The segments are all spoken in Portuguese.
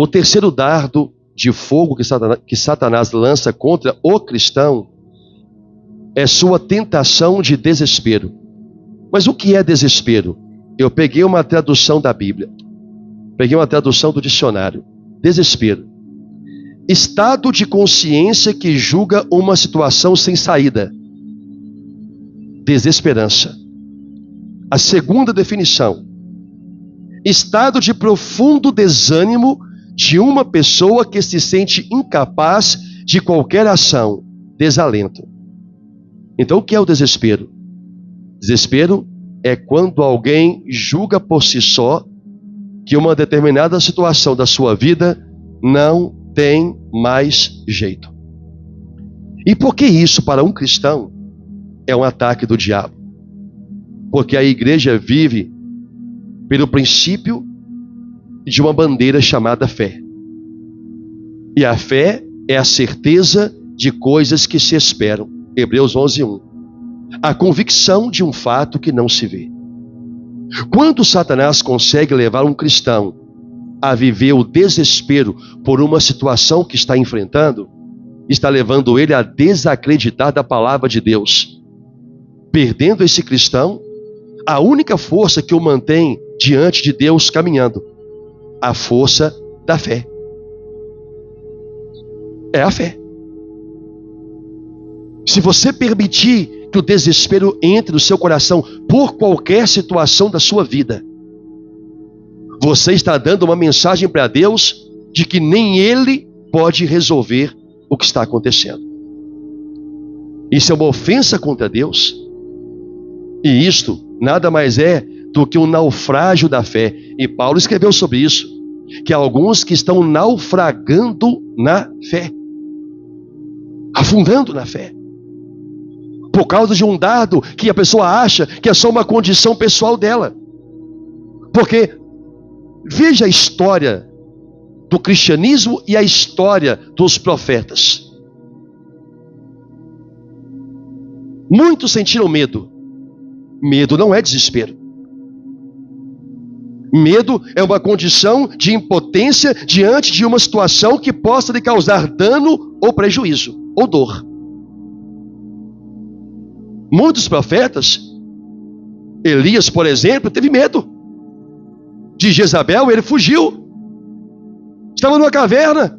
O terceiro dardo de fogo que Satanás lança contra o cristão é sua tentação de desespero. Mas o que é desespero? Eu peguei uma tradução da Bíblia, peguei uma tradução do dicionário. Desespero: estado de consciência que julga uma situação sem saída. Desesperança. A segunda definição: estado de profundo desânimo de uma pessoa que se sente incapaz de qualquer ação. Desalento. Então, o que é o desespero? Desespero é quando alguém julga por si só que uma determinada situação da sua vida não tem mais jeito. E por que isso, para um cristão, é um ataque do diabo? Porque a igreja vive pelo princípio de uma bandeira chamada fé. E a fé é a certeza de coisas que se esperam. Hebreus 11:1. A convicção de um fato que não se vê. Quando Satanás consegue levar um cristão a viver o desespero por uma situação que está enfrentando, está levando ele a desacreditar da palavra de Deus. Perdendo esse cristão a única força que o mantém diante de Deus caminhando, a força da fé. É a fé. Se você permitir que o desespero entre no seu coração por qualquer situação da sua vida, você está dando uma mensagem para Deus de que nem Ele pode resolver o que está acontecendo. Isso é uma ofensa contra Deus. E isto nada mais é do que um naufrágio da fé. E Paulo escreveu sobre isso, que há alguns que estão naufragando na fé, afundando na fé, por causa de um dardo que a pessoa acha que é só uma condição pessoal dela. Porque veja a história do cristianismo e a história dos profetas. Muitos sentiram medo. Medo não é desespero. Medo é uma condição de impotência diante de uma situação que possa lhe causar dano ou prejuízo, ou dor. Muitos profetas, Elias, por exemplo, teve medo de Jezabel, ele fugiu. Estava numa caverna.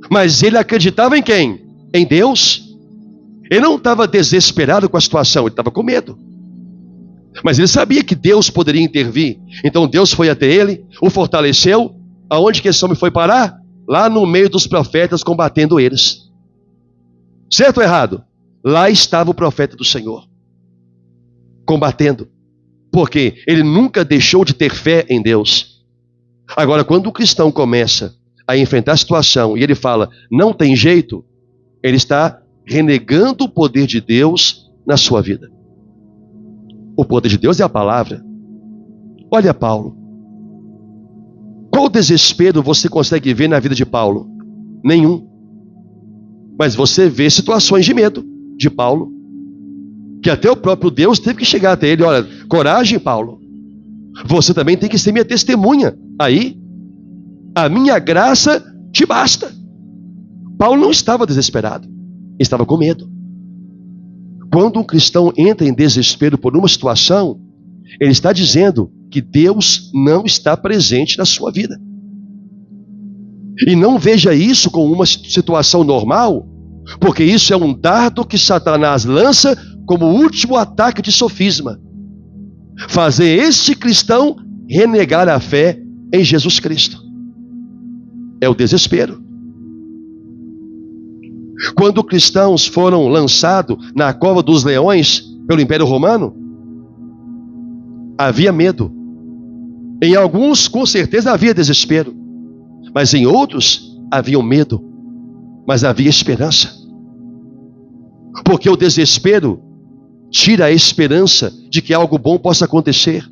Mas ele acreditava em quem? Em Deus. Ele não estava desesperado com a situação, ele estava com medo. Mas ele sabia que Deus poderia intervir. Então Deus foi até ele, o fortaleceu. Aonde que esse homem foi parar? Lá no meio dos profetas, combatendo eles. Certo ou errado? Lá estava o profeta do Senhor, combatendo. Porque ele nunca deixou de ter fé em Deus. Agora, quando o cristão começa a enfrentar a situação e ele fala, não tem jeito, ele está renegando o poder de Deus na sua vida. O poder de Deus é a palavra. Olha Paulo. Qual desespero você consegue ver na vida de Paulo? Nenhum. Mas você vê situações de medo de Paulo, que até o próprio Deus teve que chegar até ele. Olha, coragem, Paulo. Você também tem que ser minha testemunha. Aí, a minha graça te basta. Paulo não estava desesperado, estava com medo. Quando um cristão entra em desespero por uma situação, ele está dizendo que Deus não está presente na sua vida. E não veja isso como uma situação normal, porque isso é um dardo que Satanás lança como último ataque de sofisma. Fazer este cristão renegar a fé em Jesus Cristo. É o desespero. Quando cristãos foram lançados na cova dos leões pelo Império Romano, havia medo. Em alguns, com certeza, havia desespero. Mas em outros, havia medo. Mas havia esperança. Porque o desespero tira a esperança de que algo bom possa acontecer.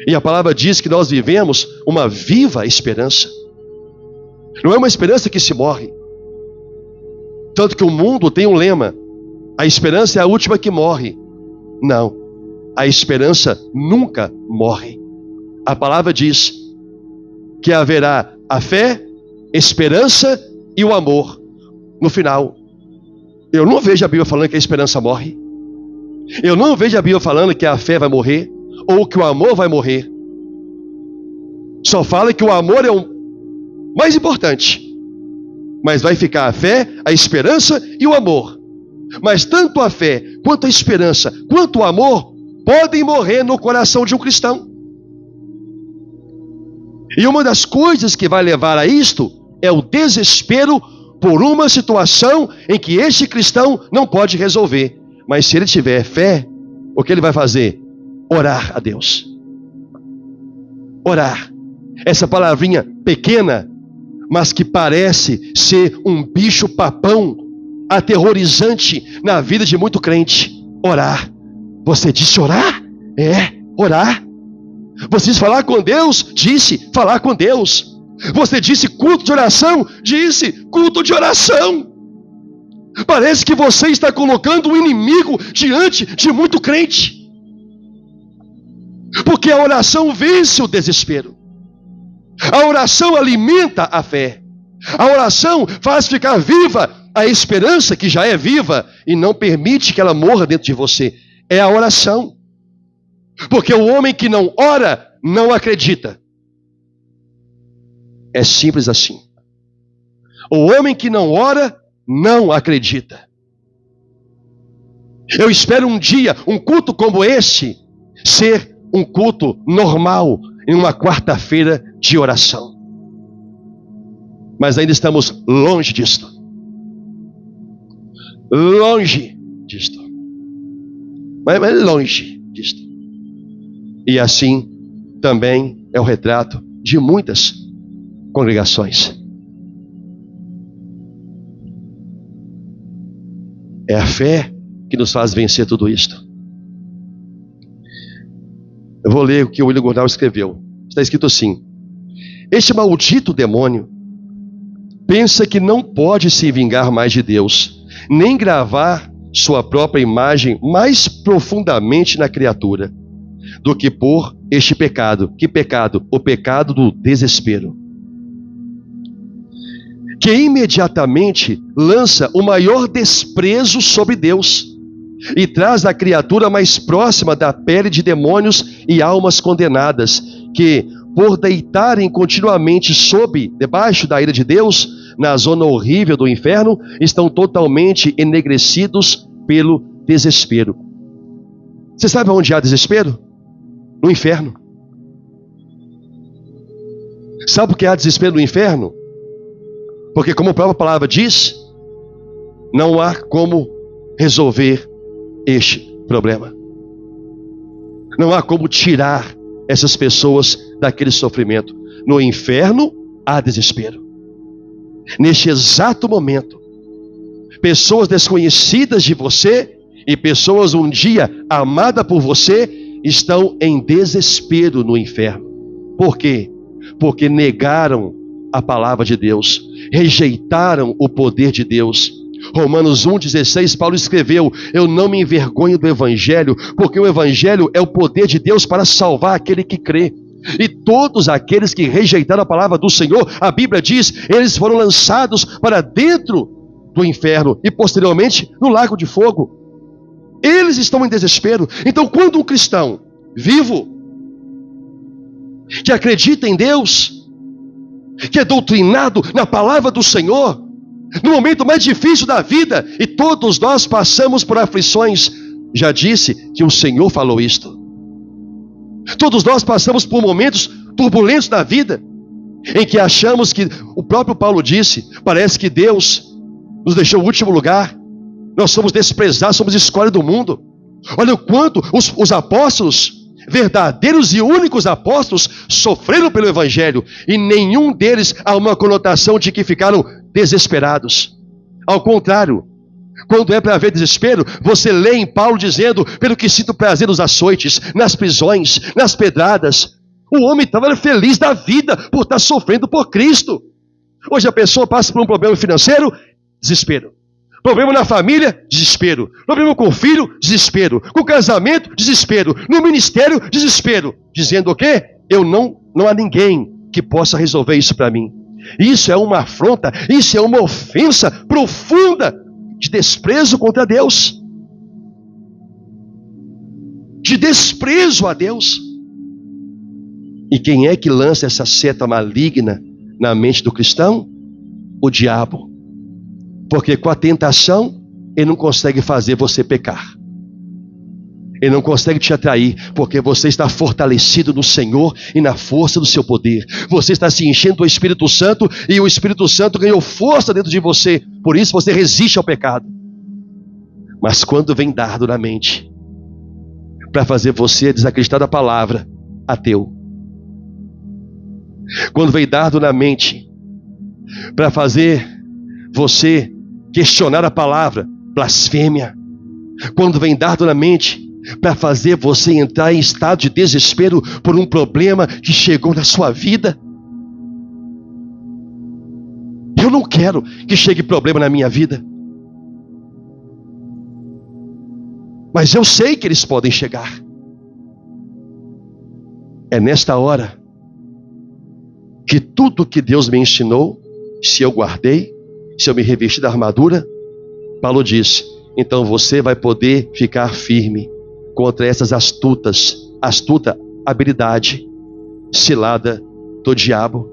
E a palavra diz que nós vivemos uma viva esperança. Não é uma esperança que se morre. Tanto que o mundo tem um lema: a esperança é a última que morre. Não, a esperança nunca morre. A palavra diz que haverá a fé, esperança e o amor no final. Eu não vejo a Bíblia falando que a esperança morre. Eu não vejo a Bíblia falando que a fé vai morrer ou que o amor vai morrer. Só fala que o amor é o mais importante. Mas vai ficar a fé, a esperança e o amor. Mas tanto a fé, quanto a esperança, quanto o amor podem morrer no coração de um cristão. E uma das coisas que vai levar a isto é o desespero por uma situação em que este cristão não pode resolver. Mas se ele tiver fé, o que ele vai fazer? Orar a Deus. Orar. Essa palavrinha pequena, mas que parece ser um bicho papão aterrorizante na vida de muito crente. Orar. Você disse orar? É, orar. Você disse falar com Deus? Disse falar com Deus. Você disse culto de oração? Disse culto de oração. Parece que você está colocando um inimigo diante de muito crente. Porque a oração vence o desespero. A oração alimenta a fé. A oração faz ficar viva a esperança que já é viva e não permite que ela morra dentro de você. É a oração. Porque o homem que não ora, não acredita. É simples assim. O homem que não ora, não acredita. Eu espero um dia, um culto como esse, ser um culto normal, em uma quarta-feira de oração. Mas ainda estamos longe disto. Longe disto. Mas longe disto. E assim também é o retrato de muitas congregações. É a fé que nos faz vencer tudo isto. Eu vou ler o que o William Gurnall escreveu. Está escrito assim: este maldito demônio pensa que não pode se vingar mais de Deus, nem gravar sua própria imagem mais profundamente na criatura, do que por este pecado. Que pecado? O pecado do desespero. Que imediatamente lança o maior desprezo sobre Deus e traz a criatura mais próxima da pele de demônios e almas condenadas, que, por deitarem continuamente debaixo da ira de Deus, na zona horrível do inferno, estão totalmente enegrecidos pelo desespero. Você sabe onde há desespero? No inferno. Sabe por que há desespero no inferno? Porque, como a própria palavra diz, não há como resolver este problema. Não há como tirar essas pessoas daquele sofrimento. No inferno há desespero. Neste exato momento, pessoas desconhecidas de você e pessoas um dia amadas por você estão em desespero no inferno. Por quê? Porque negaram a palavra de Deus, rejeitaram o poder de Deus. Romanos 1,16, Paulo escreveu: eu não me envergonho do Evangelho, porque o Evangelho é o poder de Deus para salvar aquele que crê. E todos aqueles que rejeitaram a palavra do Senhor, a Bíblia diz, eles foram lançados para dentro do inferno e posteriormente no lago de fogo. Eles estão em desespero. Então, quando um cristão vivo, que acredita em Deus, que é doutrinado na palavra do Senhor, no momento mais difícil da vida, e todos nós passamos por aflições, já disse que o Senhor falou isto. Todos nós passamos por momentos turbulentos da vida, em que achamos que, o próprio Paulo disse, parece que Deus nos deixou o último lugar, nós somos desprezados, somos escória do mundo. Olha o quanto os apóstolos, verdadeiros e únicos apóstolos, sofreram pelo Evangelho, e nenhum deles há uma conotação de que ficaram desesperados. Ao contrário, quando é para haver desespero, você lê em Paulo dizendo: pelo que sinto prazer nos açoites, nas prisões, nas pedradas. O homem estava feliz da vida por estar sofrendo por Cristo. Hoje a pessoa passa por um problema financeiro, desespero. Problema na família, desespero. Problema com o filho, desespero. Com o casamento, desespero. No ministério, desespero. Dizendo o quê? Não há ninguém que possa resolver isso para mim. Isso é uma afronta, isso é uma ofensa profunda de desprezo contra Deus, de desprezo a Deus. E quem é que lança essa seta maligna na mente do cristão? O diabo. Porque com a tentação, ele não consegue fazer você pecar. Ele não consegue te atrair, porque você está fortalecido no Senhor e na força do seu poder. Você está se enchendo do Espírito Santo e o Espírito Santo ganhou força dentro de você. Por isso você resiste ao pecado. Mas quando vem dardo na mente, para fazer você desacreditar da palavra, ateu. Quando vem dardo na mente, para fazer você questionar a palavra, blasfêmia. Quando vem dardo na mente, para fazer você entrar em estado de desespero por um problema que chegou na sua vida. Eu não quero que chegue problema na minha vida, mas eu sei que eles podem chegar. É nesta hora que tudo que Deus me ensinou, se eu guardei, se eu me revesti da armadura, Paulo diz, então você vai poder ficar firme contra essas astuta habilidade, cilada do diabo.